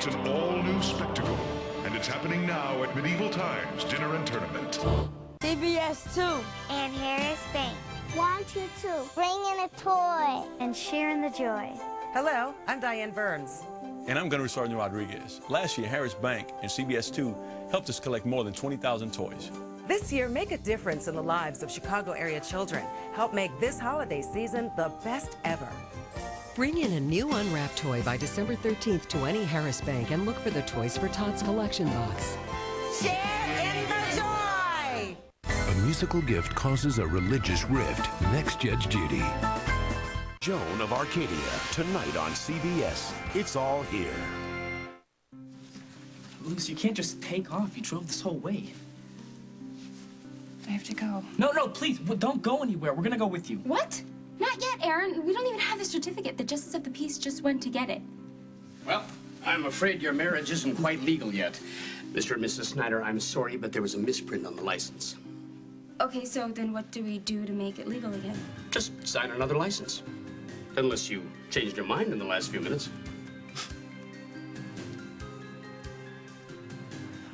It's an all-new spectacle, and it's happening now at Medieval Times Dinner and Tournament. CBS 2. And Harris Bank. Want you to bring in a toy and share in the joy. Hello, I'm Diane Burns. And I'm Gunnar Sargent Rodriguez. Last year, Harris Bank and CBS 2 helped us collect more than 20,000 toys. This year, make a difference in the lives of Chicago area children. Help make this holiday season the best ever. Bring in a new unwrapped toy by December 13th to any Harris Bank and look for the Toys for Tots collection box. Share in the joy! A musical gift causes a religious rift. Next Judge Judy. Joan of Arcadia, tonight on CBS. It's all here. Lucy, you can't just take off. You drove this whole way. I have to go. No, please, don't go anywhere. We're gonna go with you. What? Not yet, Aaron. We don't even have the certificate. The Justice of the Peace just went to get it. Well, I'm afraid your marriage isn't quite legal yet. Mr. and Mrs. Snyder, I'm sorry, but there was a misprint on the license. Okay, so then what do we do to make it legal again? Just sign another license. Unless you changed your mind in the last few minutes.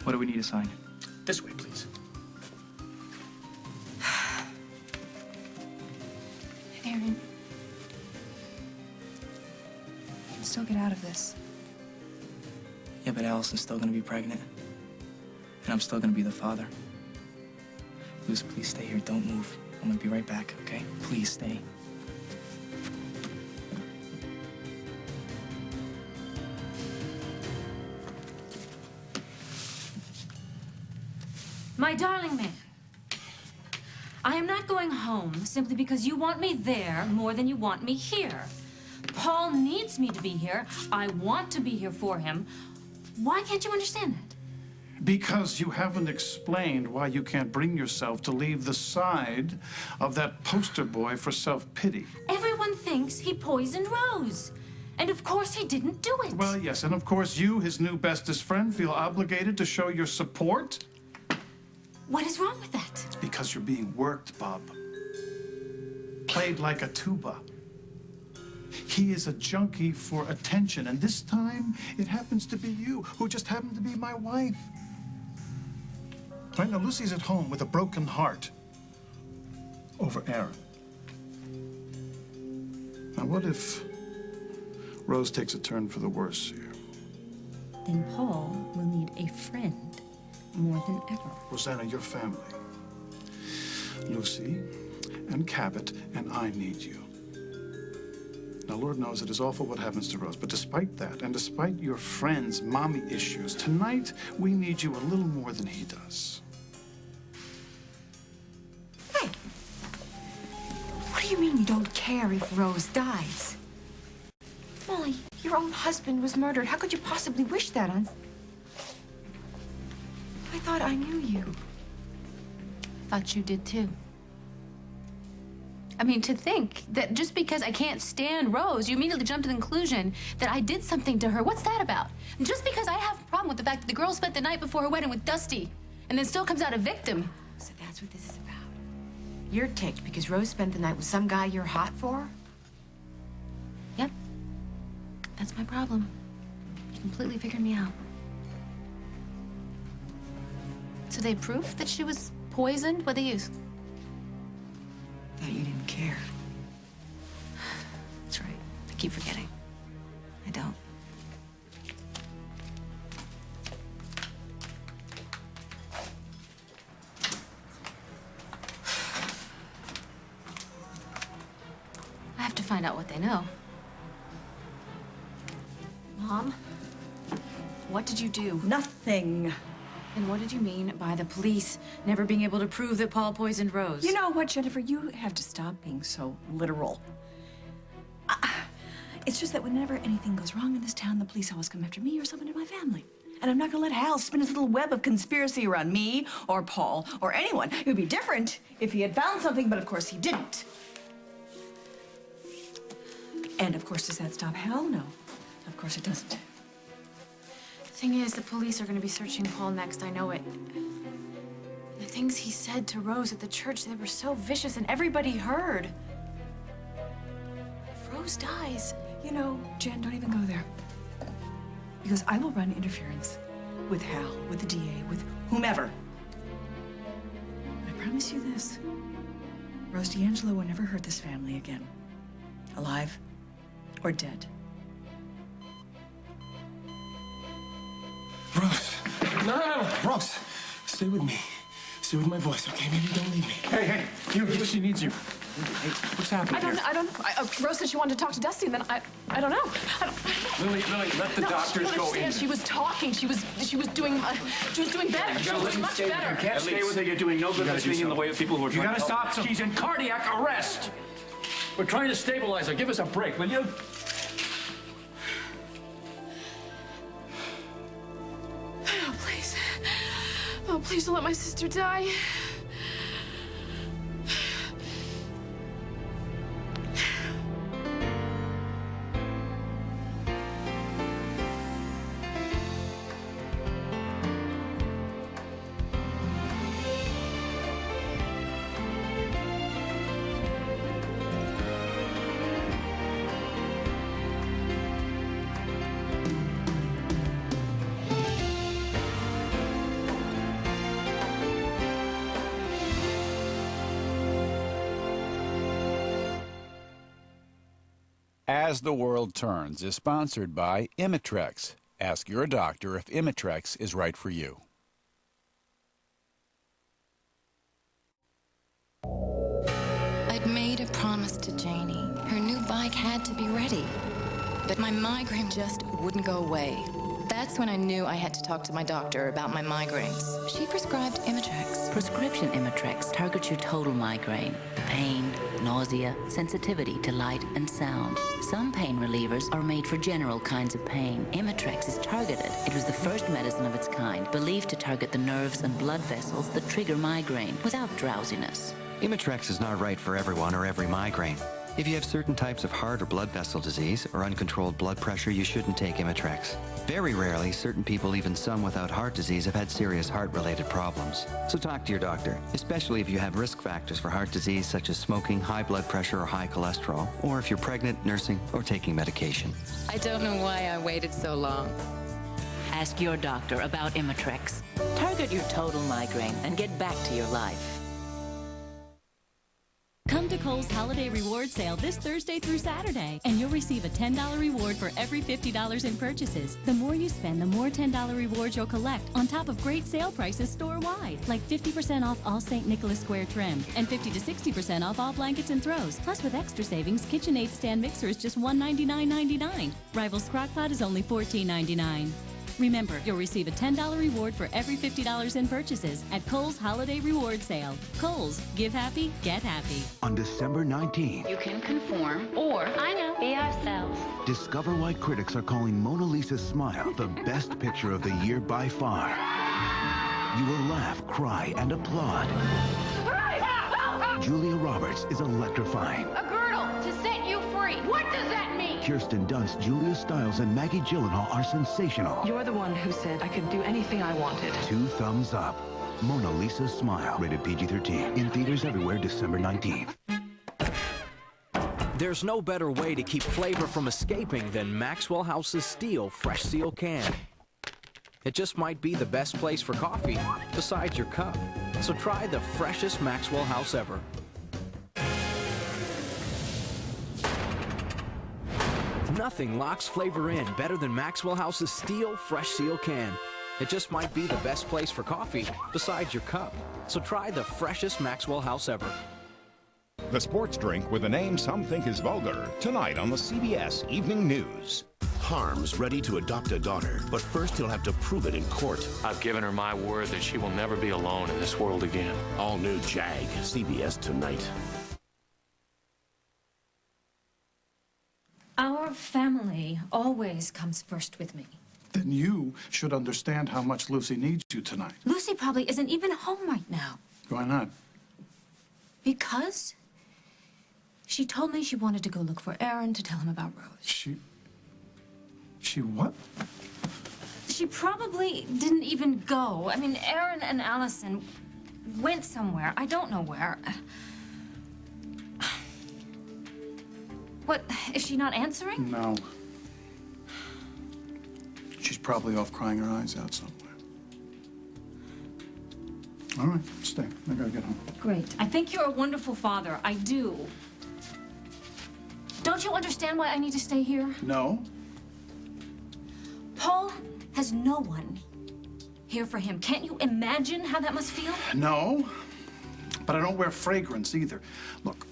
What do we need to sign? This way, please. Aaron. You can still get out of this. Yeah, but Allison's still gonna be pregnant. And I'm still gonna be the father. Lucy, please stay here. Don't move. I'm gonna be right back, okay? Please stay. My darling man, I am not going home simply because you want me there more than you want me here. Paul needs me to be here. I want to be here for him. Why can't you understand that? Because you haven't explained why you can't bring yourself to leave the side of that poster boy for self-pity. Everyone thinks he poisoned Rose. And of course he didn't do it. Well, yes, and of course you, his new bestest friend, feel obligated to show your support. What is wrong with that? It's because you're being worked, Bob. Played like a tuba. He is a junkie for attention, and this time it happens to be you, who just happened to be my wife. Right now, Lucy's at home with a broken heart over Aaron. Now, what if Rose takes a turn for the worse here? Then Paul will need a friend more than ever. Rosanna, your family. Lucy and Cabot and I need you. Now, Lord knows it is awful what happens to Rose, but despite that, and despite your friend's mommy issues, tonight we need you a little more than he does. Hey, what do you mean you don't care if Rose dies? Molly, your own husband was murdered. How could you possibly wish that on... I thought I knew you. Thought you did too. I mean, to think that just because I can't stand Rose, you immediately jump to the conclusion that I did something to her. What's that about? Just because I have a problem with the fact that the girl spent the night before her wedding with Dusty and then still comes out a victim. So that's what this is about. You're ticked because Rose spent the night with some guy you're hot for? Yep. That's my problem. You completely figured me out. So they proof that she was poisoned? What'd they use? Thought you didn't care. That's right. I keep forgetting. I don't. I have to find out what they know. Mom, what did you do? Nothing. And what did you mean by the police never being able to prove that Paul poisoned Rose? You know what, Jennifer? You have to stop being so literal. It's just that whenever anything goes wrong in this town, the police always come after me or someone in my family. And I'm not gonna let Hal spin his little web of conspiracy around me or Paul or anyone. It would be different if he had found something, but of course he didn't. And of course, does that stop Hal? No, of course it doesn't. The thing is, the police are going to be searching Paul next. I know it. The things he said to Rose at the church, they were so vicious, and everybody heard. If Rose dies... You know, Jen, don't even go there. Because I will run interference with Hal, with the DA, with whomever. I promise you this. Rose D'Angelo will never hurt this family again. Alive or dead. Rose. No. Rose. Stay with me. Stay with my voice, okay? Maybe don't leave me. Hey, she needs you. Hey, what's happening I don't know. Rose said she wanted to talk to Dusty, and then I don't know. Lily, let the doctors go in. She was talking. She was doing better. She was doing much better. You can't stay with her. You're doing no good listening in the way of people who are trying to help. You gotta stop. She's in cardiac arrest. We're trying to stabilize her. Give us a break, will you? Oh, please. Oh, please don't let my sister die. As the World Turns is sponsored by Imitrex. Ask your doctor if Imitrex is right for you. I'd made a promise to Janie. Her new bike had to be ready. But my migraine just wouldn't go away. That's when I knew I had to talk to my doctor about my migraines. She prescribed Imitrex. Prescription Imitrex targets your total migraine. Pain, nausea, sensitivity to light and sound. Some pain relievers are made for general kinds of pain. Imitrex is targeted. It was the first medicine of its kind, believed to target the nerves and blood vessels that trigger migraine without drowsiness. Imitrex is not right for everyone or every migraine. If you have certain types of heart or blood vessel disease or uncontrolled blood pressure, you shouldn't take Imitrex. Very rarely, certain people, even some without heart disease, have had serious heart-related problems. So talk to your doctor, especially if you have risk factors for heart disease such as smoking, high blood pressure, or high cholesterol, or if you're pregnant, nursing, or taking medication. I don't know why I waited so long. Ask your doctor about Imitrex. Target your total migraine and get back to your life. Come to Kohl's Holiday Reward Sale this Thursday through Saturday, and you'll receive a $10 reward for every $50 in purchases. The more you spend, the more $10 rewards you'll collect, on top of great sale prices store-wide, like 50% off all St. Nicholas Square trim, and 50 to 60% off all blankets and throws. Plus, with extra savings, KitchenAid stand mixer is just $199.99. Rivals Crock-Pot is only $14.99. Remember, you'll receive a $10 reward for every $50 in purchases at Kohl's Holiday Reward Sale. Kohl's, give happy, get happy. On December 19th, You can conform, or I know, be ourselves. discover why critics are calling Mona Lisa's smile the best picture of the year by far. You will laugh, cry, and applaud. Julia Roberts is electrifying. A girdle to set you free. What does that mean? Kirsten Dunst, Julia Stiles, and Maggie Gyllenhaal are sensational. You're the one who said I could do anything I wanted. 2 thumbs up. Mona Lisa's Smile, rated PG-13. In theaters everywhere, December 19th. There's no better way to keep flavor from escaping than Maxwell House's Steel Fresh Seal Can. It just might be the best place for coffee besides your cup. So try the freshest Maxwell House ever. Nothing locks flavor in better than Maxwell House's Steel Fresh Seal Can. It just might be the best place for coffee besides your cup. So try the freshest Maxwell House ever. The sports drink with a name some think is vulgar, tonight on the CBS Evening News. Harm's ready to adopt a daughter, but first he'll have to prove it in court. I've given her my word that she will never be alone in this world again. All new Jag, CBS tonight. Our family always comes first with me. Then you should understand how much Lucy needs you tonight. Lucy probably isn't even home right now. Why not? Because she told me she wanted to go look for Aaron to tell him about Rose. She what? She probably didn't even go. I mean, Aaron and Allison went somewhere. I don't know where. What, is she not answering? No. She's probably off crying her eyes out somewhere. All right, stay. I gotta get home. Great. I think you're a wonderful father. I do. Don't you understand why I need to stay here? No. Paul has no one here for him. Can't you imagine how that must feel? No. But I don't wear fragrance either. Look,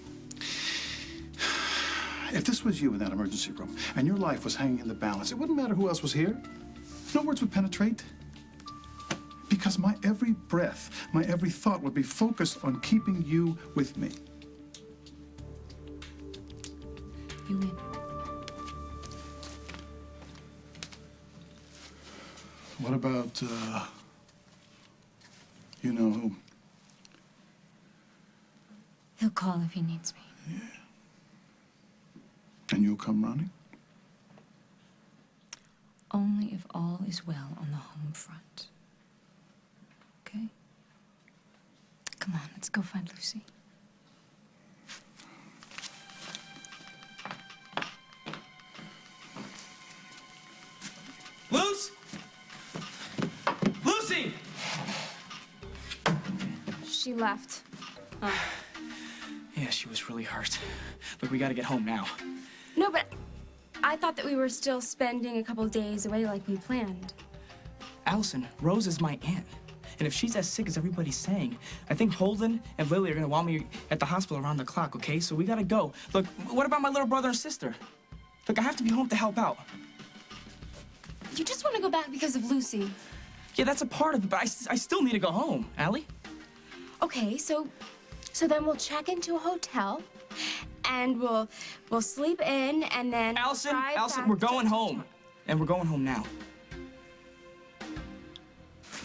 if this was you in that emergency room and your life was hanging in the balance, it wouldn't matter who else was here. No words would penetrate. Because my every breath, my every thought would be focused on keeping you with me. You win. What about, you know who? He'll call if he needs me. Yeah. And you'll come running? Only if all is well on the home front. Okay? Come on, let's go find Lucy. Luce! Lucy! She left. Oh. Yeah, she was really hurt. Look, we gotta get home now. No, but I thought that we were still spending a couple days away like we planned. Allison, Rose is my aunt. And if she's as sick as everybody's saying, I think Holden and Lily are gonna want me at the hospital around the clock, okay? So we gotta go. Look, what about my little brother and sister? Look, I have to be home to help out. You just want to go back because of Lucy. Yeah, that's a part of it, but I still need to go home, Allie. Okay, so then we'll check into a hotel, and we'll sleep in, and then Allison, we're going home, and we're going home now.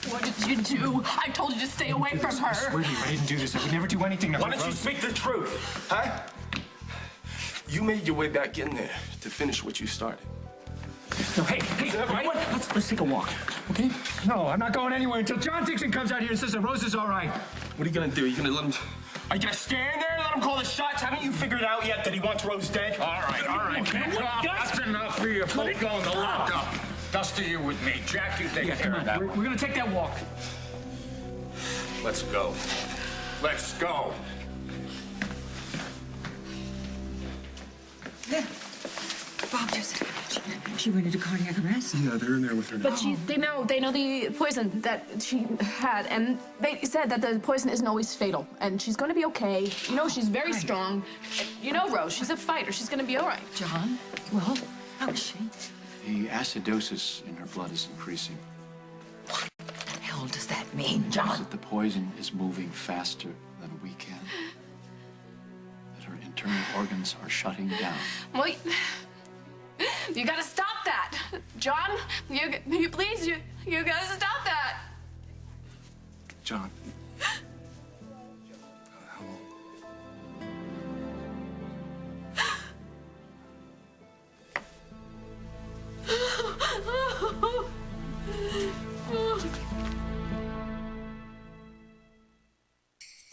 What did you do? I told you to stay away from her. Sweetie, I didn't do this. I would never do anything to her. Why don't you speak the truth, huh? You made your way back in there to finish what you started. No, hey, right? Let's take a walk, okay? No, I'm not going anywhere until John Dixon comes out here and says that Rose is all right. What are you gonna do? You gonna let him? Are you gonna stand there and let him call the shots? Haven't you figured out yet that he wants Rose dead? All right. That's enough for you. Folk going to lock up. Dusty, you with me. Jack, you take care of that. We're gonna take that walk. Let's go. Let's go. Bob just... She went into cardiac arrest. Yeah, they're in there with her now. But they know the poison that she had, and they said that the poison isn't always fatal, and she's going to be okay. You know, she's very strong. You know, Rose, she's a fighter. She's going to be all right. John, well, how is she? The acidosis in her blood is increasing. What the hell does that mean, John? That the poison is moving faster than we can. That her internal organs are shutting down. Well, you gotta stop that, John. You please, you gotta stop that. John.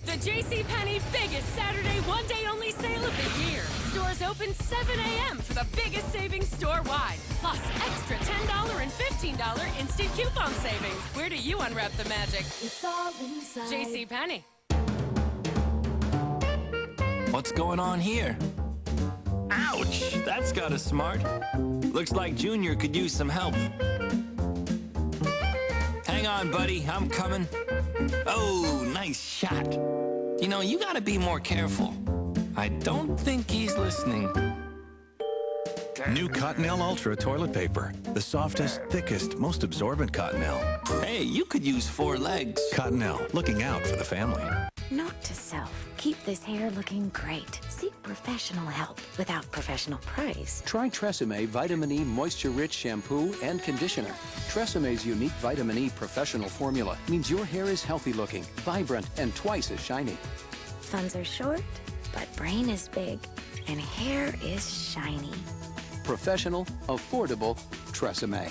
The JCPenney biggest Saturday one-day-only sale of the year. Stores open 7 a.m. for the biggest savings store-wide. Plus, extra $10 and $15 instant coupon savings. Where do you unwrap the magic? It's all inside. JCPenney. What's going on here? Ouch! That's got us smart. Looks like Junior could use some help. Hang on, buddy. I'm coming. Oh, nice shot. You know, you gotta be more careful. I don't think he's listening. New Cottonelle Ultra toilet paper. The softest, thickest, most absorbent Cottonelle. Hey, you could use 4 legs. Cottonelle, looking out for the family. Note to self, keep this hair looking great. Seek professional help without professional price. Try Tresemme Vitamin E Moisture-Rich Shampoo and Conditioner. Tresemme's unique Vitamin E professional formula means your hair is healthy-looking, vibrant, and twice as shiny. Funds are short, but brain is big, and hair is shiny. Professional, affordable Tresemme.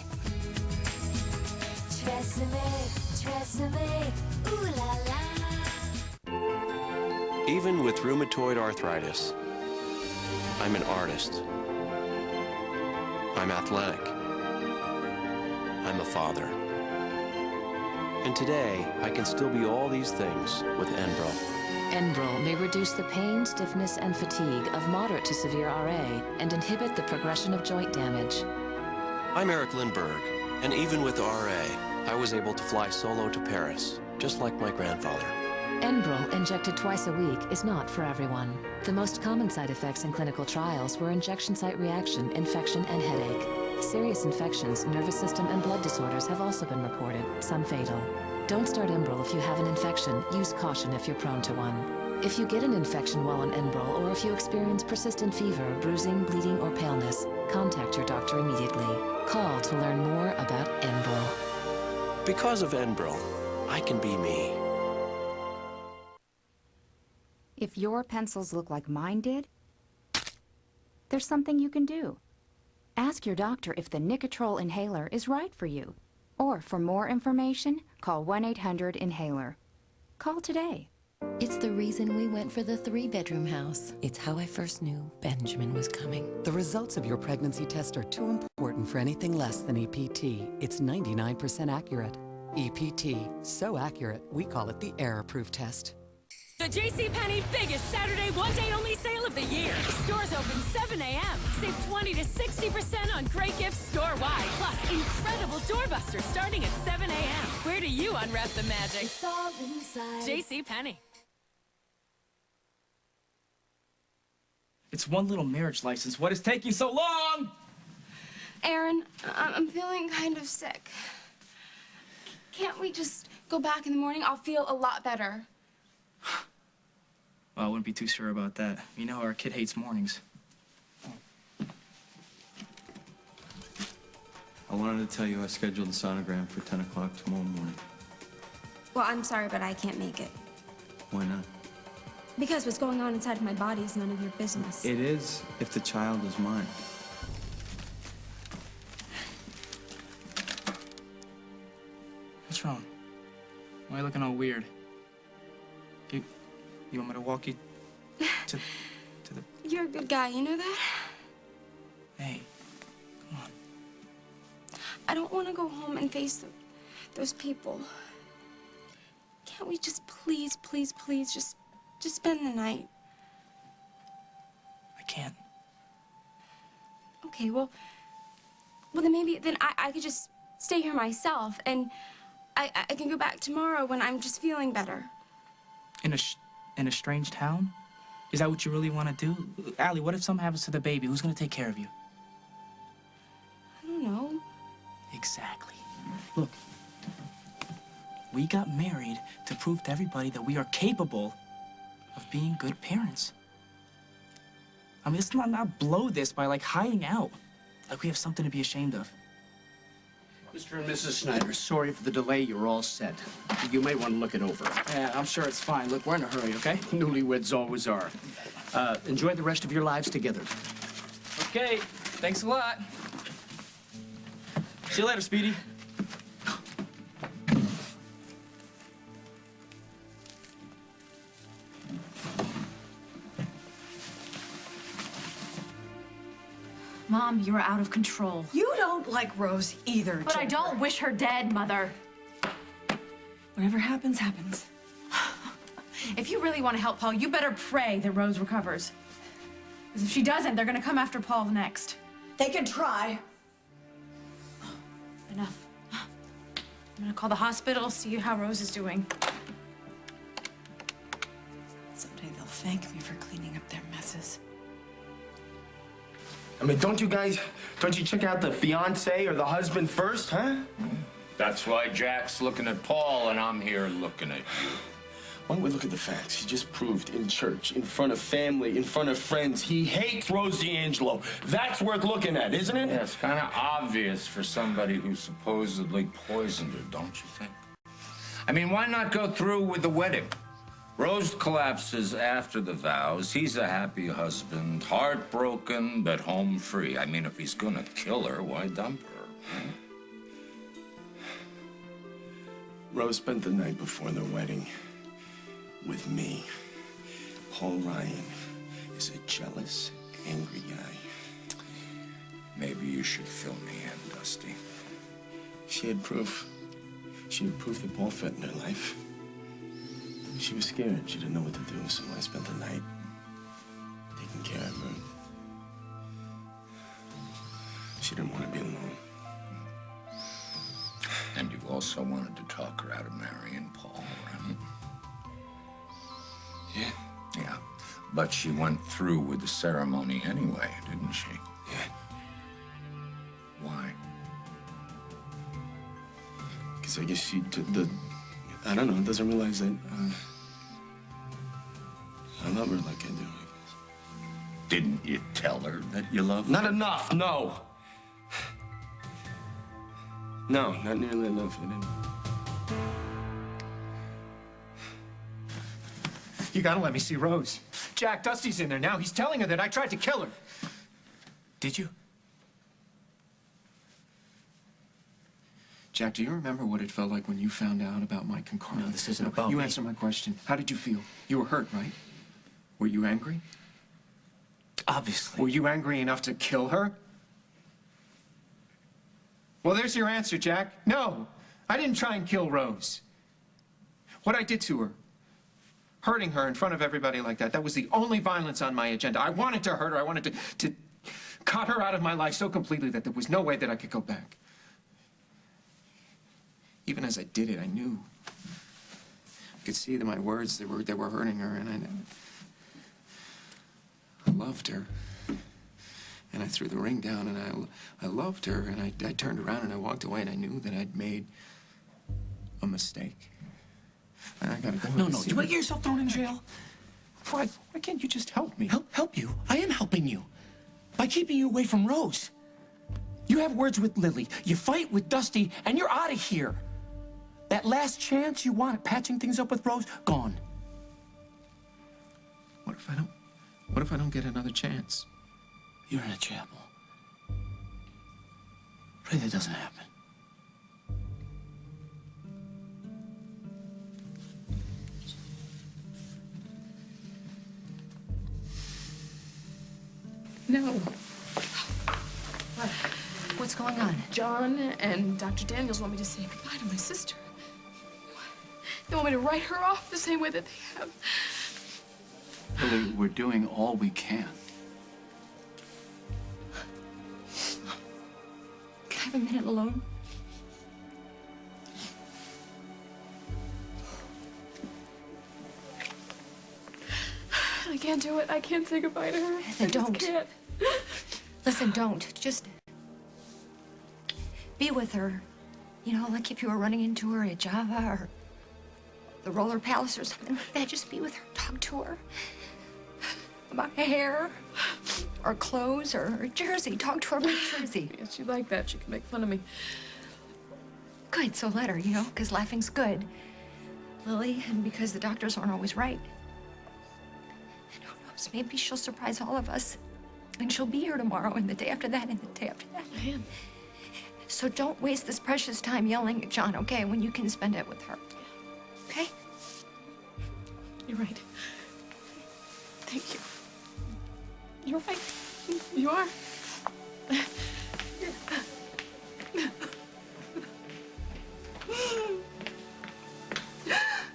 Tresemme, ooh la la. Even with rheumatoid arthritis, I'm an artist. I'm athletic. I'm a father. And today, I can still be all these things with Enbrel. Enbrel may reduce the pain, stiffness, and fatigue of moderate to severe RA and inhibit the progression of joint damage. I'm Eric Lindbergh, and even with RA, I was able to fly solo to Paris, just like my grandfather. Enbrel, injected twice a week, is not for everyone. The most common side effects in clinical trials were injection site reaction, infection, and headache. Serious infections, nervous system, and blood disorders have also been reported, some fatal. Don't start Enbrel if you have an infection. Use caution if you're prone to one. If you get an infection while on Enbrel, or if you experience persistent fever, bruising, bleeding, or paleness, contact your doctor immediately. Call to learn more about Enbrel. Because of Enbrel, I can be me. If your pencils look like mine did, there's something you can do. Ask your doctor if the Nicotrol inhaler is right for you. Or for more information, call 1-800-INHALER. Call today. It's the reason we went for the 3-bedroom house. It's how I first knew Benjamin was coming. The results of your pregnancy test are too important for anything less than EPT. It's 99% accurate. EPT, so accurate, we call it the error-proof test. The JCPenney biggest Saturday one-day only sale of the year. Stores open 7 a.m. Save 20 to 60% on great gifts store-wide. Plus, incredible doorbusters starting at 7 a.m. Where do you unwrap the magic? It's all inside. JCPenney. It's one little marriage license. What is taking so long? Aaron, I'm feeling kind of sick. Can't we just go back in the morning? I'll feel a lot better. Well, I wouldn't be too sure about that. You know our kid hates mornings. I wanted to tell you I scheduled the sonogram for 10 o'clock tomorrow morning. Well, I'm sorry, but I can't make it. Why not? Because what's going on inside of my body is none of your business. It is if the child is mine. What's wrong? Why are you looking all weird? You want me to walk you to the... You're a good guy, you know that? Hey, come on. I don't want to go home and face those people. Can't we just please, please, please just spend the night? I can't. Okay, well then maybe I could just stay here myself, and I can go back tomorrow when I'm just feeling better. In a strange town? Is that what you really want to do? Allie, what if something happens to the baby? Who's going to take care of you? I don't know. Exactly. Look, we got married to prove to everybody that we are capable of being good parents. I mean, let's not blow this by, like, hiding out. Like we have something to be ashamed of. Mr. and Mrs. Snyder, sorry for the delay. You're all set. You may want to look it over. Yeah, I'm sure it's fine. Look, we're in a hurry, okay? Newlyweds always are. Enjoy the rest of your lives together. Okay, thanks a lot. See you later, Speedy. Mom, you're out of control. You don't like Rose either, But I don't wish her dead, Mother. Whatever happens, happens. If you really want to help Paul, you better pray that Rose recovers. Because if she doesn't, they're going to come after Paul next. They can try. Enough. I'm going to call the hospital, see how Rose is doing. Someday they'll thank me for cleaning up their messes. I mean, don't you check out the fiancé or the husband first, huh? That's why Jack's looking at Paul and I'm here looking at you. Why don't we look at the facts? He just proved in church, in front of family, in front of friends, he hates Rose D'Angelo. That's worth looking at, isn't it? Yeah, it's kind of obvious for somebody who supposedly poisoned her, don't you think? I mean, why not go through with the wedding? Rose collapses after the vows. He's a happy husband, heartbroken, but home free. I mean, if he's gonna kill her, why dump her? Rose spent the night before their wedding with me. Paul Ryan is a jealous, angry guy. Maybe you should fill me in, Dusty. She had proof. She had proof that Paul fit in her life. She was scared. She didn't know what to do, so I spent the night taking care of her. She didn't want to be alone. And you also wanted to talk her out of marrying Paul, right? Yeah. Yeah. But she went through with the ceremony anyway, didn't she? Yeah. Why? Because I guess she did the... I don't know, doesn't realize that I love her like I do. Didn't you tell her that you loved her? Not enough, no. No, not nearly enough. I didn't. You gotta let me see Rose. Jack, Dusty's in there now. He's telling her that I tried to kill her. Did you? Jack, do you remember what it felt like when you found out about my concordance? No, this isn't about me. You answer my question. How did you feel? You were hurt, right? Were you angry? Obviously. Were you angry enough to kill her? Well, there's your answer, Jack. No, I didn't try and kill Rose. What I did to her, hurting her in front of everybody like that, that was the only violence on my agenda. I wanted to hurt her. I wanted to cut her out of my life so completely that there was no way that I could go back. Even as I did it, I knew. I could see that my words, they were hurting her, and I loved her. And I threw the ring down, and I loved her, and I turned around and I walked away, and I knew that I'd made a mistake. And I gotta go. No, do you want to get yourself thrown in jail? Why can't you just help me? Help you? I am helping you. By keeping you away from Rose. You have words with Lily, you fight with Dusty, and you're out of here. That last chance you want at patching things up with Rose, gone. What if I don't get another chance? You're in a chapel. Pray that doesn't happen. No. What? What's going on? John and Dr. Daniels want me to say goodbye to my sister. They want me to write her off the same way that they have. Lily, we're doing all we can. Can I have a minute alone? I can't do it. I can't say goodbye to her. Then I don't. Just can't. Listen, don't. Just be with her. You know, like if you were running into her at Java or the Roller Palace or something like that. Just be with her. Talk to her about hair or clothes or Jersey. Talk to her about Jersey. Yeah, she'd like that. She can make fun of me. Good, so let her, you know, because laughing's good. Lily, and because the doctors aren't always right. And who knows, maybe she'll surprise all of us. And she'll be here tomorrow and the day after that and the day after that. I am. So don't waste this precious time yelling at John, okay, when you can spend it with her. Okay? You're right. Thank you. You're right. You are.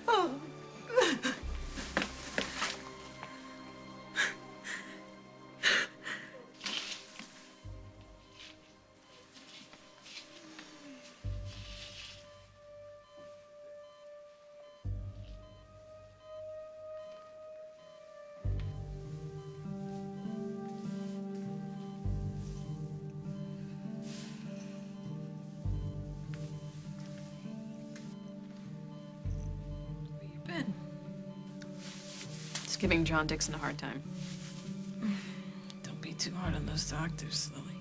Oh. Ben. Just giving John Dixon a hard time. Don't be too hard on those doctors, Lily.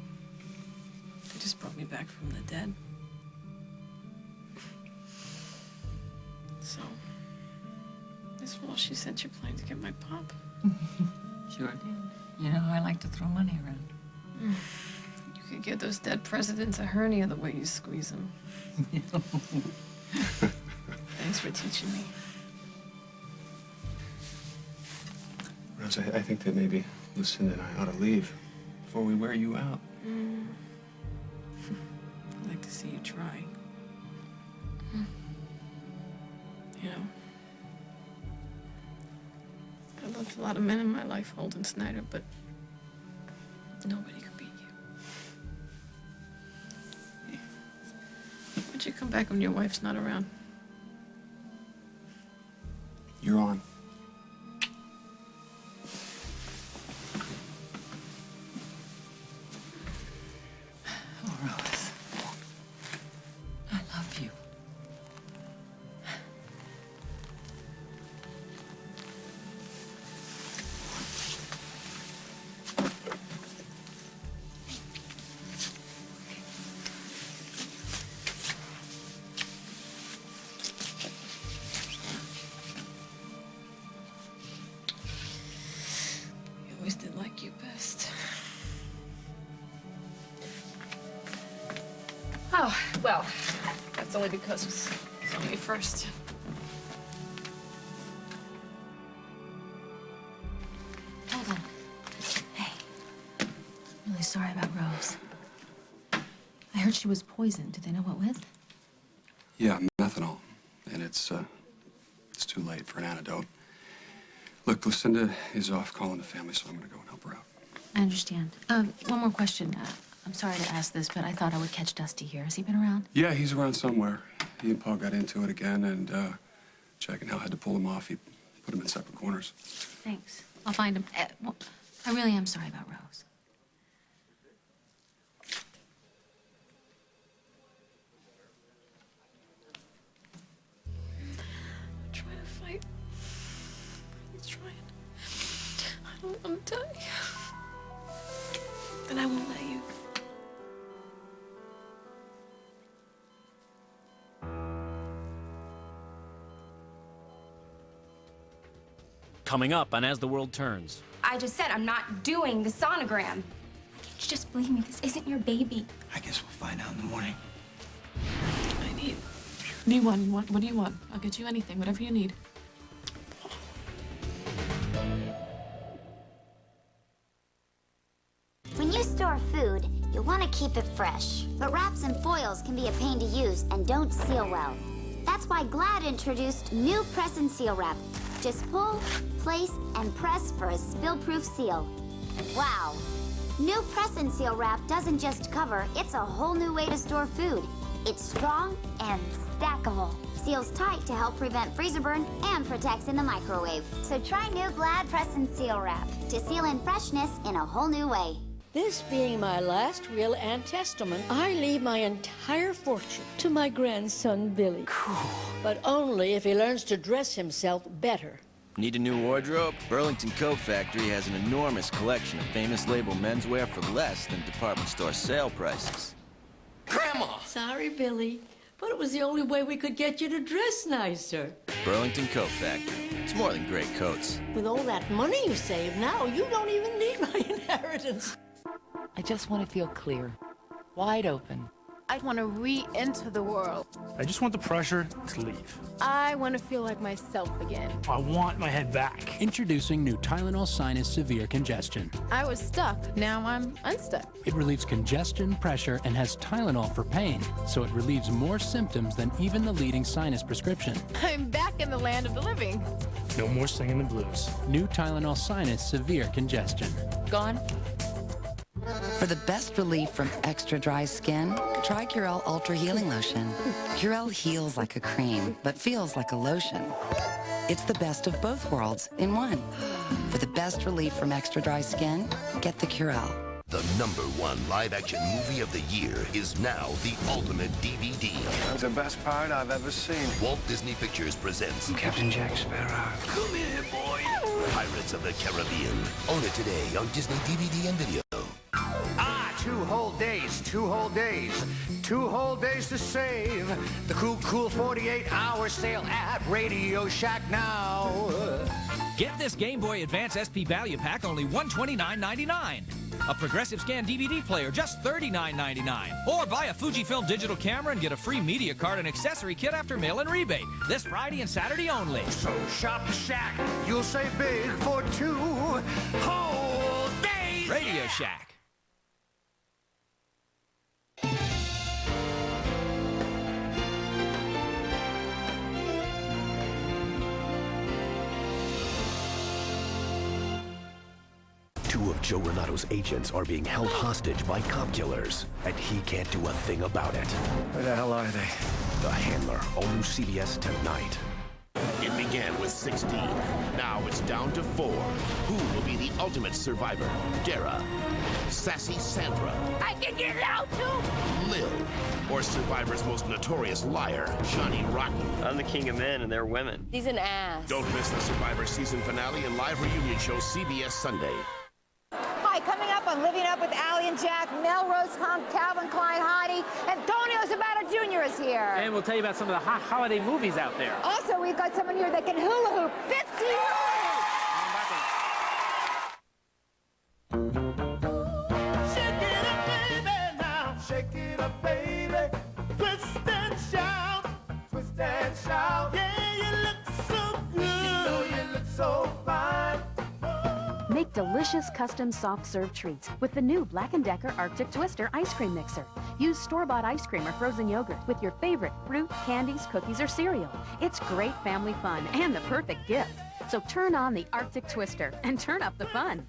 They just brought me back from the dead. So, this fall she sent your plane to get my pop. Sure did. You know, I like to throw money around. You could give those dead presidents a hernia the way you squeeze them. Thanks for teaching me. Rose, I think that maybe Lucinda and I ought to leave before we wear you out. I'd like to see you try. a lot of men in my life, Holden Snyder, but nobody could beat you. Why'd you come back when your wife's not around? You're on. Oh, Rose. I love you. I always did like you best. Oh, well, that's only because it's only first. Hold on. Hey, I'm really sorry about Rose. I heard she was poisoned. Do they know what with? Yeah, methanol. And it's too late for an antidote. Look, Lucinda is off calling the family, so I'm gonna go and help her out. I understand. One more question. I'm sorry to ask this, but I thought I would catch Dusty here. Has he been around? Yeah, he's around somewhere. He and Paul got into it again, and Jack and Hal had to pull him off. He put him in separate corners. Thanks. I'll find him. Well, I really am sorry about Rose. I'm trying to fight. I'm trying. I don't want to die. And I won't let you. Coming up on As the World Turns. I just said I'm not doing the sonogram. Can't you just believe me? This isn't your baby. I guess we'll find out in the morning. I need one. What do you want? I'll get you anything, whatever you need. When you store food, you want to keep it fresh. But wraps and foils can be a pain to use and don't seal well. That's why Glad introduced new Press and Seal Wrap. Just pull, place, and press for a spill-proof seal. Wow! New Press and Seal Wrap doesn't just cover, it's a whole new way to store food. It's strong and stackable. Seals tight to help prevent freezer burn and protects in the microwave. So try new Glad Press and Seal Wrap to seal in freshness in a whole new way. This being my last will and testament, I leave my entire fortune to my grandson, Billy. But only if he learns to dress himself better. Need a new wardrobe? Burlington Coat Factory has an enormous collection of famous label menswear for less than department store sale prices. Grandma! Sorry, Billy, but it was the only way we could get you to dress nicer. Burlington Coat Factory. It's more than great coats. With all that money you save now, you don't even need my inheritance. I just want to feel clear, wide open. I want to re-enter the world. I just want the pressure to leave. I want to feel like myself again. I want my head back. Introducing new Tylenol Sinus Severe Congestion. I was stuck. Now I'm unstuck. It relieves congestion, pressure, and has Tylenol for pain, so it relieves more symptoms than even the leading sinus prescription. I'm back in the land of the living. No more singing the blues. New Tylenol Sinus Severe Congestion. Gone. For the best relief from extra dry skin, try Curel Ultra Healing Lotion. Curel heals like a cream, but feels like a lotion. It's the best of both worlds in one. For the best relief from extra dry skin, get the Curel. The #1 live-action movie of the year is now the ultimate DVD. That's the best part I've ever seen. Walt Disney Pictures presents... I'm Captain Jack Sparrow. Come here, boy! Pirates of the Caribbean. Own it today on Disney DVD and video. 2 whole days, 2 whole days, 2 whole days to save. The cool 48-hour sale at Radio Shack now. Get this Game Boy Advance SP Value Pack only $129.99. A Progressive Scan DVD player just $39.99. Or buy a Fujifilm digital camera and get a free media card and accessory kit after mail-in rebate. This Friday and Saturday only. So shop Shack, you'll save big for 2 whole days. Radio Shack. Joe Renato's agents are being held hostage by cop killers, and he can't do a thing about it. Where the hell are they? The Handler, all new CBS tonight. It began with 16. Now it's down to 4. Who will be the ultimate survivor? Dara, Sassy Sandra, I can get out too! Lil, or Survivor's most notorious liar, Johnny Rotten. I'm the king of men and they're women. He's an ass. Don't miss the Survivor season finale and live reunion show CBS Sunday. Hi, coming up on Living Up with Allie and Jack, Melrose Hunk, Calvin Klein, Heidi, Antonio Zapata Jr. is here. And we'll tell you about some of the hot holiday movies out there. Also, we've got someone here that can hula hoop 50 Shake it up, baby. Twist and shout. Twist and shout. Yeah, you look so good. You know you look so fine. Make delicious custom soft serve treats with the new Black & Decker Arctic Twister ice cream mixer. Use store-bought ice cream or frozen yogurt with your favorite fruit, candies, cookies, or cereal. It's great family fun and the perfect gift. So turn on the Arctic Twister and turn up the fun.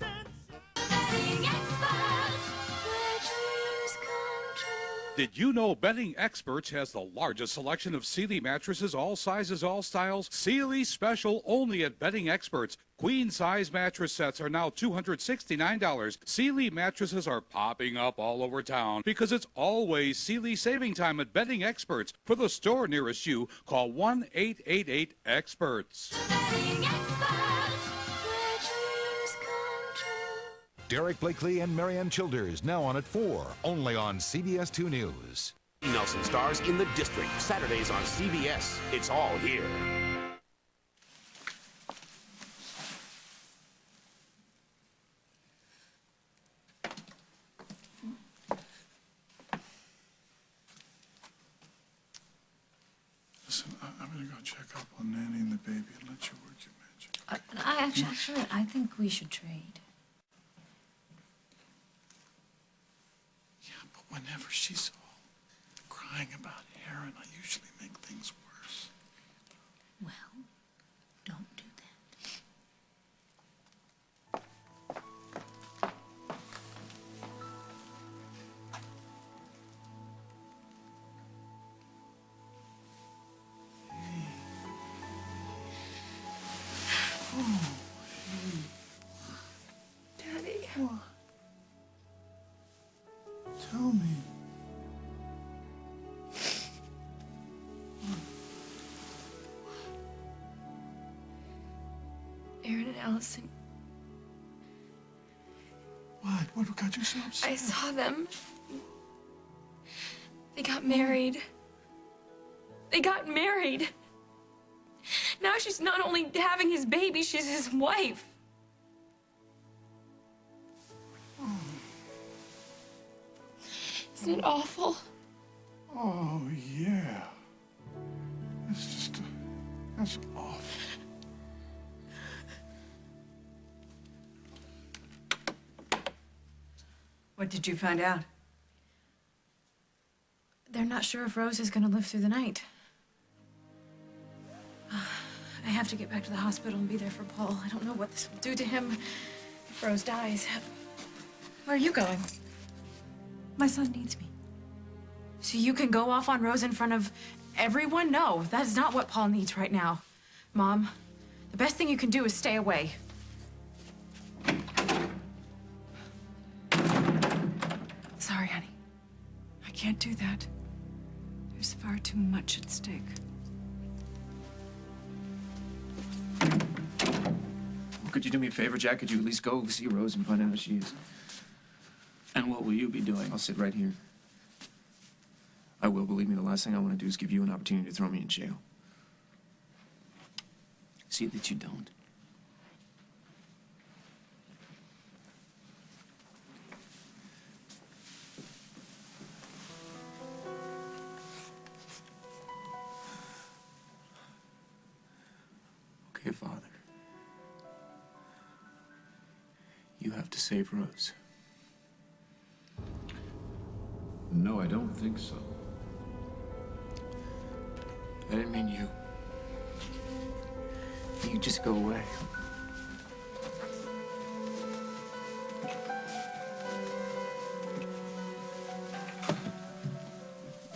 Did you know Bedding Experts has the largest selection of Sealy mattresses, all sizes, all styles? Sealy special only at Bedding Experts. Queen size mattress sets are now $269. Sealy mattresses are popping up all over town because it's always Sealy saving time at Bedding Experts. For the store nearest you, call 1-888-EXPERTS. Derek Blakely and Marianne Childers, now on at 4, only on CBS 2 News. Nelson stars in The District, Saturdays on CBS. It's all here. Listen, I'm gonna go check up on Nanny and the baby and let you work your magic. Actually, I think we should trade. Whenever she's all crying about Aaron, I usually make things worse. Well, don't do Daddy. What? Tell me. Aaron and Allison. What? What got you so upset? I saw them. They got married. They got married. Now she's not only having his baby, she's his wife. Isn't it awful? Oh, yeah. That's awful. What did you find out? They're not sure if Rose is going to live through the night. I have to get back to the hospital and be there for Paul. I don't know what this will do to him if Rose dies. Where are you going? My son needs me. So you can go off on Rose in front of everyone? No, that's not what Paul needs right now. Mom, the best thing you can do is stay away. Sorry, honey. I can't do that. There's far too much at stake. Could you do me a favor, Jack? Could you at least go see Rose and find out how she is? And what will you be doing? I'll sit right here. I will. Believe me, the last thing I want to do is give you an opportunity to throw me in jail. See that you don't. Okay, Father. You have to save Rose. No, I don't think so. I didn't mean you. You just go away.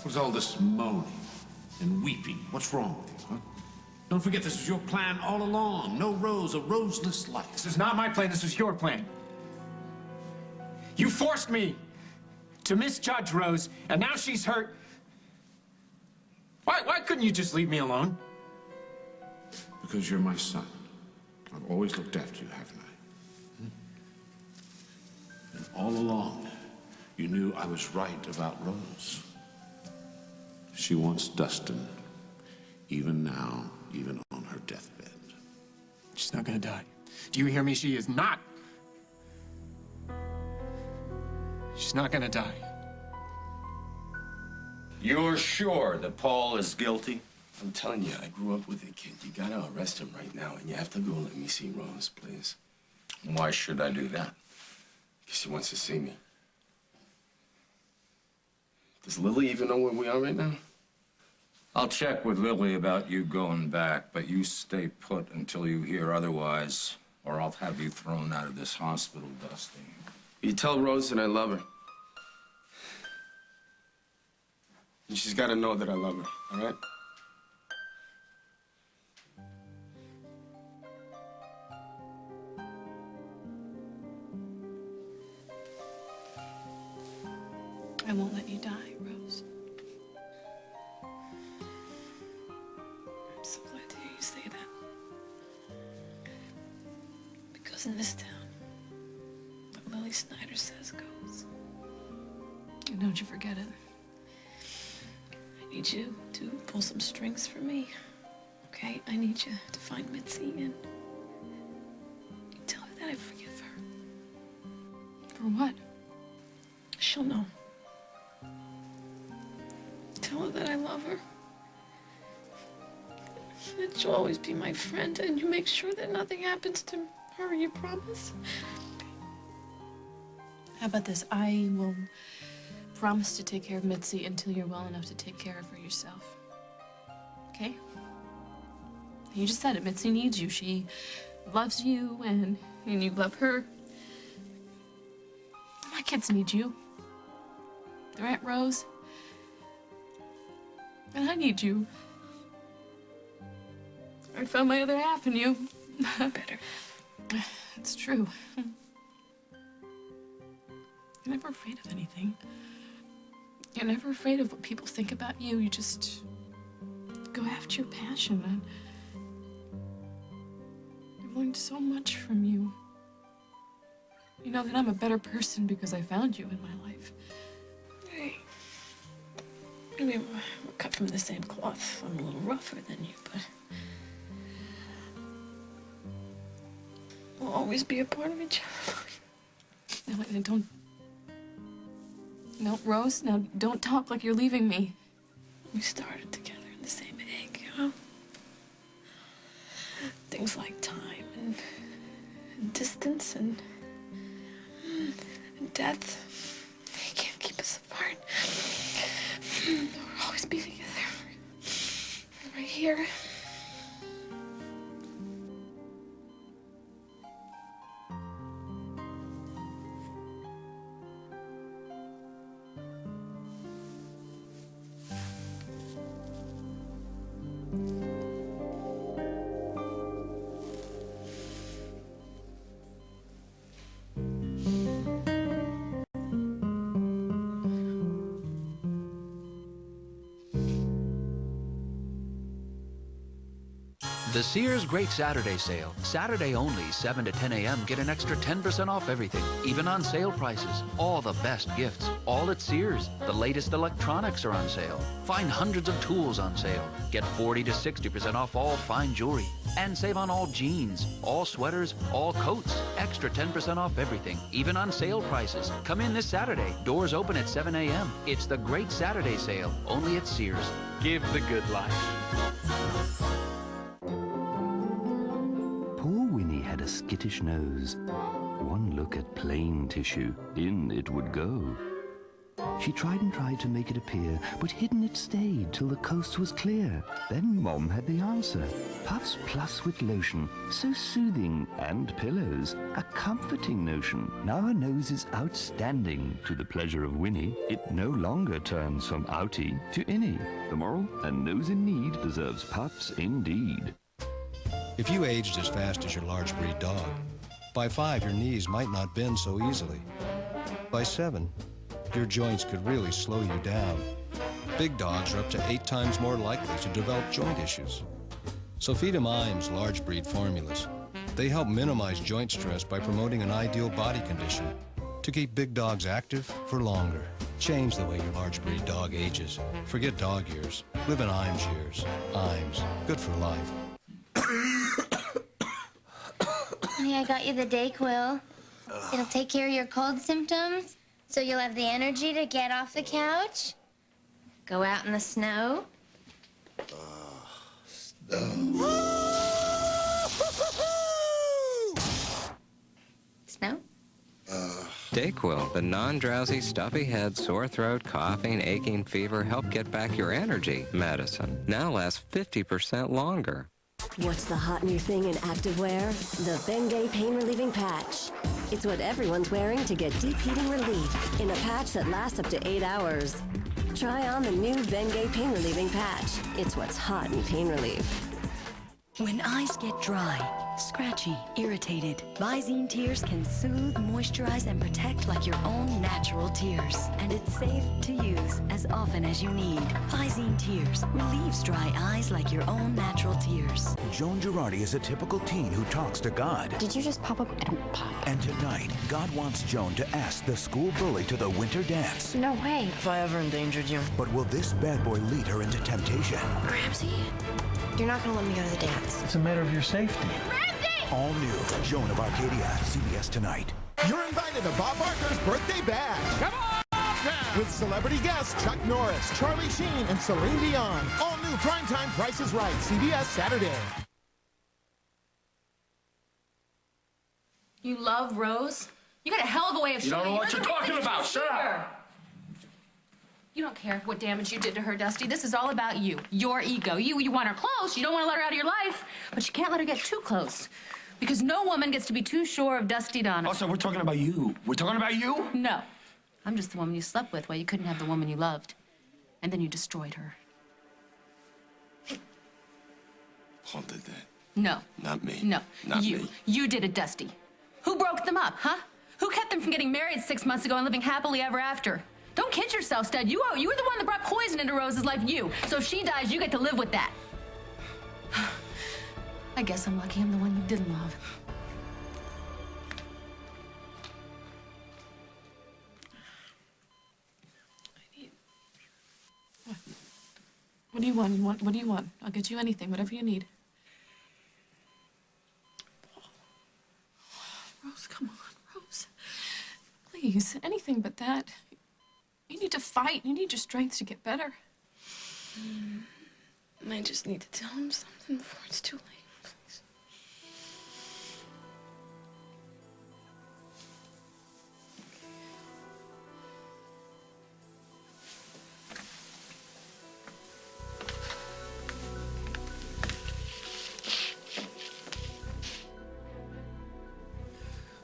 What's all this moaning and weeping? What's wrong with you, huh? Don't forget this was your plan all along. No Rose, a roseless life. This is not my plan, this was your plan. You forced me to misjudge Rose, and now she's hurt. Why couldn't you just leave me alone? Because you're my son. I've always looked after you, haven't I? And all along, you knew I was right about Rose. She wants Dustin, even now, even on her deathbed. She's not gonna die. Do you hear me? She is not. She's not gonna die. You're sure that Paul is guilty? I'm telling you, I grew up with a kid. You gotta arrest him right now, and you have to go let me see Rose, please. Why should I do that? Because she wants to see me. Does Lily even know where we are right now? I'll check with Lily about you going back, but you stay put until you hear otherwise, or I'll have you thrown out of this hospital, Dusty. You tell Rose that I love her. And she's got to know that I love her, all right? I won't let you die, Rose. I'm so glad to hear you say that. Because in this town, what Lily Snyder says goes. And don't you forget it. I need you to pull some strings for me, okay? I need you to find Mitzi and tell her that I forgive her. For what? She'll know. Tell her that I love her. That she'll always be my friend, and you make sure that nothing happens to her, you promise? How about this? I will promise to take care of Mitzi until you're well enough to take care of her yourself. Okay? You just said it. Mitzi needs you. She loves you, and you love her. My kids need you. Their Aunt Rose. And I need you. I found my other half in you. Better. It's true. You're never afraid of anything. You're never afraid of what people think about you. You just go after your passion. And I've learned so much from you. You know that I'm a better person because I found you in my life. Hey. I mean, we're cut from the same cloth. I'm a little rougher than you, but we'll always be a part of each other. No, don't. No, Rose, now don't talk like you're leaving me. We started together in the same egg, you know? Things like time and distance and death. They can't keep us apart. We'll always be together. Right here. The Sears Great Saturday Sale. Saturday only, 7 to 10 a.m. Get an extra 10% off everything, even on sale prices. All the best gifts, all at Sears. The latest electronics are on sale. Find hundreds of tools on sale. Get 40 to 60% off all fine jewelry. And save on all jeans, all sweaters, all coats. Extra 10% off everything, even on sale prices. Come in this Saturday. Doors open at 7 a.m. It's the Great Saturday Sale, only at Sears. Give the good life. Poor Winnie had a skittish nose. One look at plain tissue, in it would go. She tried and tried to make it appear, but hidden it stayed till the coast was clear. Then Mom had the answer. Puffs Plus with lotion, so soothing, and pillows, a comforting notion. Now her nose is outstanding, to the pleasure of Winnie. It no longer turns from outie to innie. The moral? A nose in need deserves Puffs indeed. If you aged as fast as your large breed dog, by 5 your knees might not bend so easily. By 7, your joints could really slow you down. Big dogs are up to 8 times more likely to develop joint issues. So feed them Iams large breed formulas. They help minimize joint stress by promoting an ideal body condition to keep big dogs active for longer. Change the way your large breed dog ages. Forget dog years. Live in Iams years. Iams, good for life. Honey, I got you the Dayquil. It'll take care of your cold symptoms, so you'll have the energy to get off the couch, go out in the snow. Snow? Dayquil, the non-drowsy, stuffy head, sore throat, coughing, aching, fever, help get back your energy medicine. Now lasts 50% longer. What's the hot new thing in activewear? The Bengay Pain Relieving Patch. It's what everyone's wearing to get deep heating relief in a patch that lasts up to 8 hours. Try on the new Bengay Pain Relieving Patch. It's what's hot in pain relief. When eyes get dry, scratchy, irritated, Visine Tears can soothe, moisturize, and protect like your own natural tears. And it's safe to use as often as you need. Visine Tears relieves dry eyes like your own natural tears. Joan Girardi is a typical teen who talks to God. Did you just pop up and pop? And tonight, God wants Joan to ask the school bully to the winter dance. No way. If I ever endangered you. But will this bad boy lead her into temptation? Ramsey, you're not gonna let me go to the dance. It's a matter of your safety. All new, Joan of Arcadia, CBS tonight. You're invited to Bob Barker's birthday bash. Come on! With celebrity guests Chuck Norris, Charlie Sheen, and Celine Dion. All new primetime Price is Right, CBS Saturday. You love Rose? You got a hell of a way of You showing don't know what you're talking about. Shut up. You don't care what damage you did to her, Dusty. This is all about you. Your ego. You want her close. You don't want to let her out of your life. But you can't let her get too close. Because no woman gets to be too sure of Dusty Donovan. Also, we're talking about you. We're talking about you? No. I'm just the woman you slept with while you couldn't have the woman you loved. And then you destroyed her. Paul did that. No. Not me. No. Not you. me. You did it, Dusty. Who broke them up, huh? Who kept them from getting married 6 months ago and living happily ever after? Don't kid yourself, Stud. You were the one that brought poison into Rose's life, you. So if she dies, you get to live with that. I guess I'm lucky I'm the one you didn't love. What do you want? What do you want? I'll get you anything, whatever you need. Rose, come on, Rose. Please, anything but that. You need to fight. You need your strength to get better. I just need to tell him something before it's too late, please.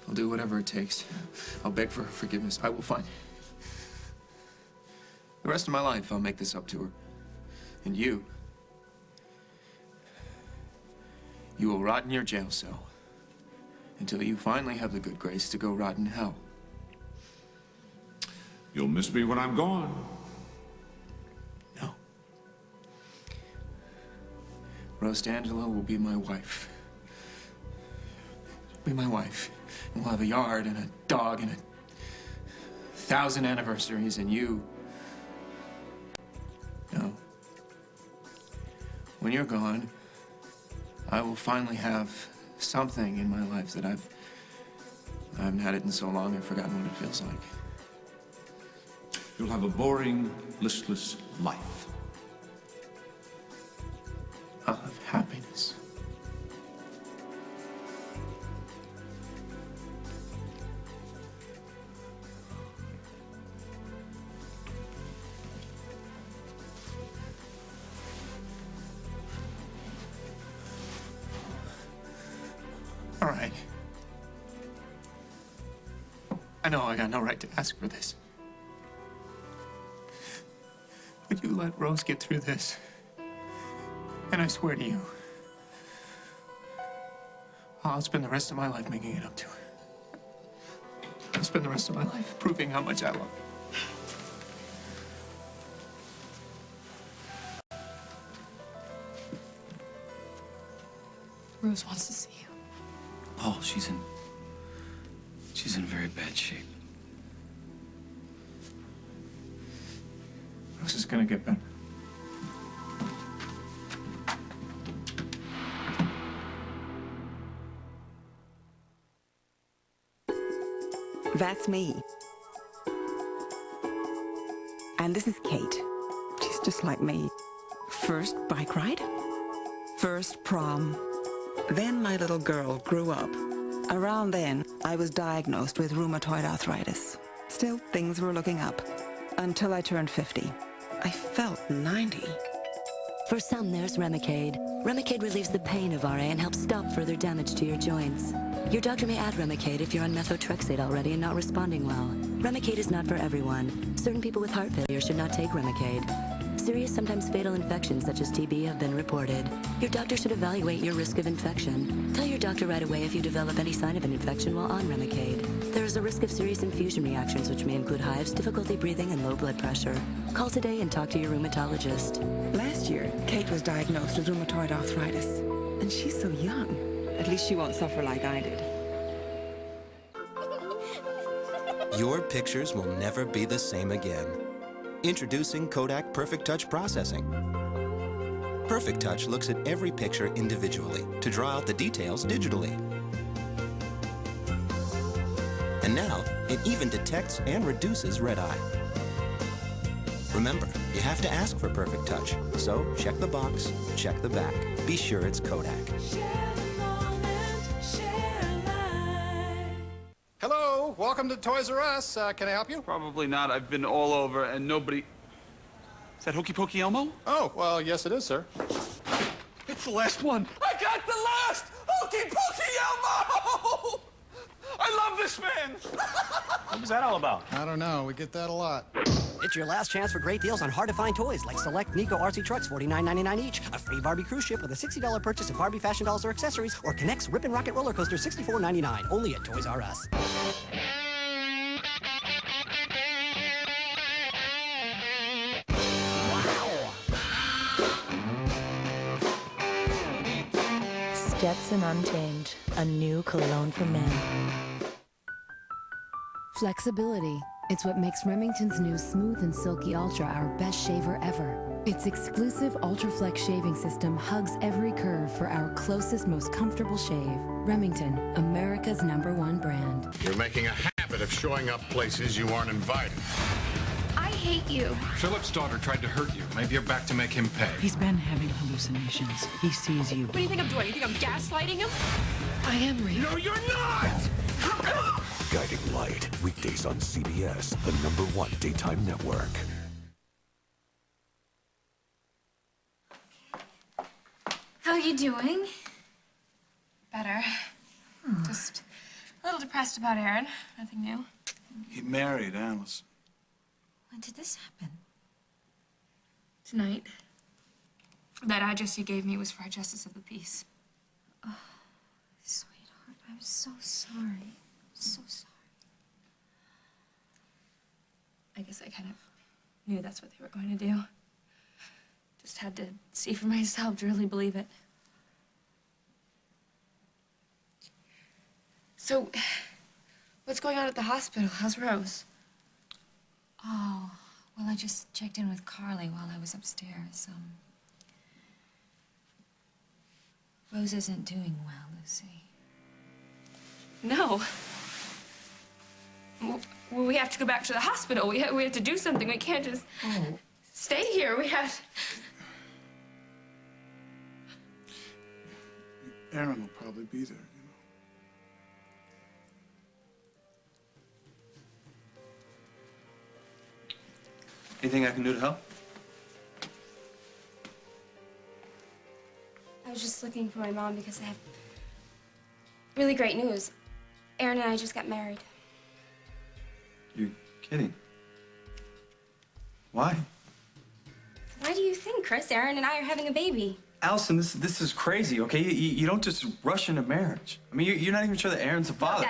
I'll do whatever it takes. I'll beg for her forgiveness. I will find. The rest of my life, I'll make this up to her. And you will rot in your jail cell until you finally have the good grace to go rot in hell. You'll miss me when I'm gone. No. Rose D'Angelo will be my wife. Be my wife. And we'll have a yard and a dog and 1,000 anniversaries, and you... No. When you're gone, I will finally have something in my life that I haven't had it in so long I've forgotten what it feels like. You'll have a boring, listless life. I'll have happiness. know I got no right to ask for this. But you let Rose get through this. And I swear to you, I'll spend the rest of my life making it up to her. I'll spend the rest of my life proving how much I love her. Rose wants to see you. Oh, she's in very bad shape. Rose is gonna get better. That's me. And this is Kate. She's just like me. First bike ride, first prom. Then my little girl grew up. Around then, I was diagnosed with rheumatoid arthritis. Still, things were looking up. Until I turned 50. I felt 90. For some, there's Remicade. Remicade relieves the pain of RA and helps stop further damage to your joints. Your doctor may add Remicade if you're on methotrexate already and not responding well. Remicade is not for everyone. Certain people with heart failure should not take Remicade. Serious, sometimes fatal infections such as TB have been reported. Your doctor should evaluate your risk of infection. Tell your doctor right away if you develop any sign of an infection while on Remicade. There is a risk of serious infusion reactions which may include hives, difficulty breathing, and low blood pressure. Call today and talk to your rheumatologist. Last year, Kate was diagnosed with rheumatoid arthritis. And she's so young. At least she won't suffer like I did. Your pictures will never be the same again. Introducing Kodak Perfect Touch Processing. Perfect Touch looks at every picture individually to draw out the details digitally. And now, it even detects and reduces red eye. Remember, you have to ask for Perfect Touch. So, check the box, check the back. Be sure it's Kodak. Hello, welcome to Toys R Us. Can I help you? Probably not. I've been all over and nobody... Is that Hokey Pokey Elmo? Oh, well, yes it is, sir. It's the last one. I got the last Hokey Pokey Elmo! I love this man! What was that all about? I don't know. We get that a lot. It's your last chance for great deals on hard-to-find toys like select Nico RC trucks, $49.99 each, a free Barbie cruise ship with a $60 purchase of Barbie fashion dolls or accessories, or Connect's Rip-and Rocket roller coaster, $64.99, only at Toys R Us. Stetson Untamed, a new cologne for men. Flexibility. It's what makes Remington's new Smooth and Silky Ultra our best shaver ever. Its exclusive UltraFlex shaving system hugs every curve for our closest, most comfortable shave. Remington, America's #1 brand. You're making a habit of showing up places you aren't invited. I hate you. Philip's daughter tried to hurt you. Maybe you're back to make him pay. He's been having hallucinations. He sees you. What do you think I'm doing? You think I'm gaslighting him? I am real. No, you're not! Guiding Light, weekdays on CBS, the #1 daytime network. How are you doing? Better. Just a little depressed about Aaron. Nothing new. He married Alice. When did this happen? Tonight. That address you gave me was for our Justice of the Peace. Oh, sweetheart, I'm so sorry. So sorry. I guess I kind of knew that's what they were going to do. Just had to see for myself to really believe it. So, what's going on at the hospital? How's Rose? Oh, well, I just checked in with Carly while I was upstairs. Rose isn't doing well, Lucy. No. Well, we have to go back to the hospital. We have to do something. We can't just stay here. We have... Aaron will probably be there, you know. Anything I can do to help? I was just looking for my mom because I have really great news. Aaron and I just got married. You're kidding. Why? Why do you think, Chris? Aaron and I are having a baby. Allison, this is crazy, okay? You don't just rush into marriage. I mean, you're not even sure that Aaron's the father.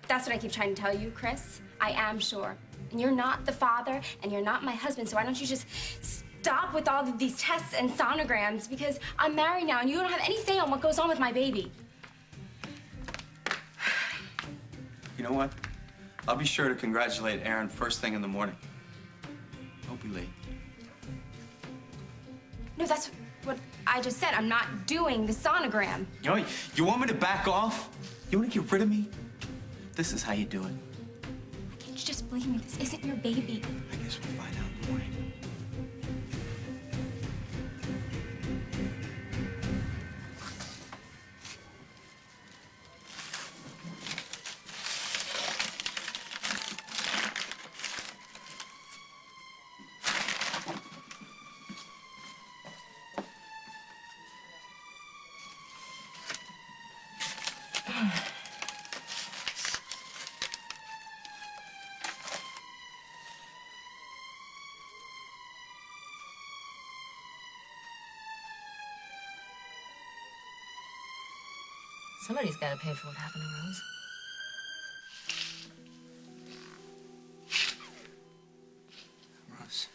That's what I keep trying to tell you, Chris. I am sure. And you're not the father, and you're not my husband, so why don't you just stop with all of these tests and sonograms? Because I'm married now, and you don't have any say on what goes on with my baby. You know what? I'll be sure to congratulate Aaron first thing in the morning. Don't be late. No, that's what I just said. I'm not doing the sonogram. You know, you want me to back off? You want to get rid of me? This is how you do it. Can't you just believe me? This isn't your baby. I guess we'll find out in the morning. Somebody's got to pay for what happened to Rose. Rose.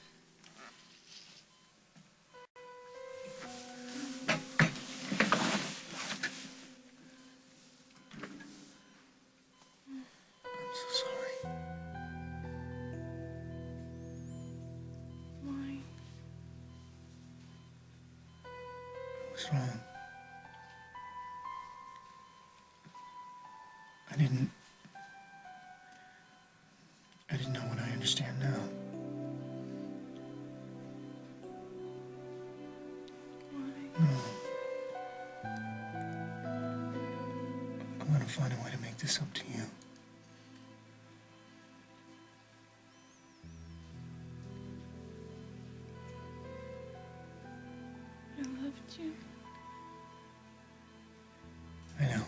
I'm so sorry. Why? What's wrong? I didn't know what I understand now. No. I'm gonna find a way to make this up to you. I loved you. I know.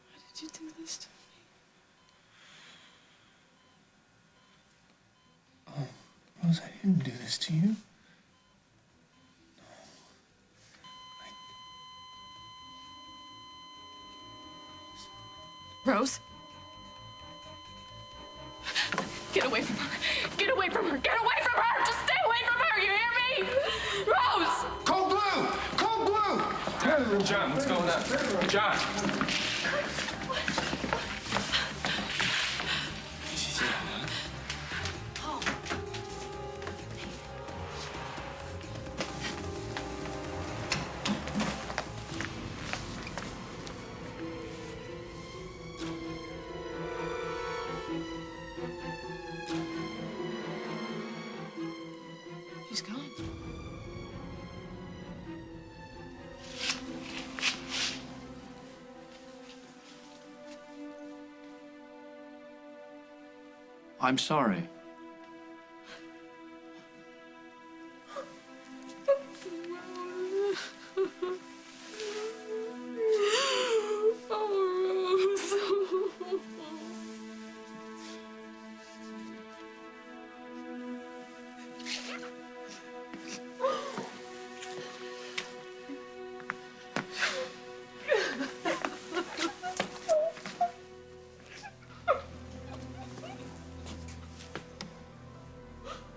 Why did you do this to me? Oh, Rose, I didn't do this to you. Rose? Get away from her. Get away from her. Get away from her. Just stay away from her. You hear me? Rose! Cold blue! Cold blue! John, what's going on? John! She's gone. I'm sorry.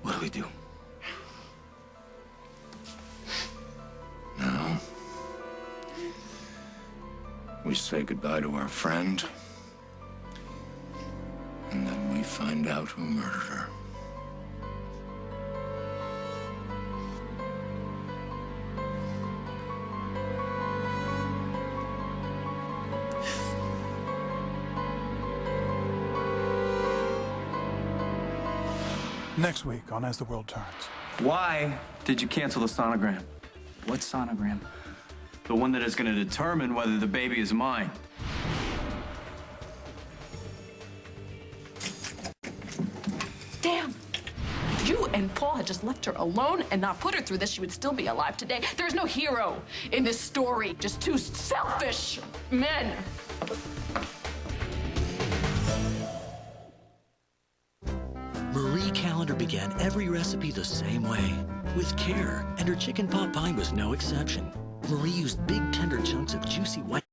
What do we do? Now, we say goodbye to our friend, and then we find out who murdered her. Next week on As the World Turns. Why did you cancel the sonogram? What sonogram? The one that is going to determine whether the baby is mine. Damn! If you and Paul had just left her alone and not put her through this, she would still be alive today. There's no hero in this story, just two selfish men. Marie Callender began every recipe the same way, with care, and her chicken pot pie was no exception. Marie used big, tender chunks of juicy white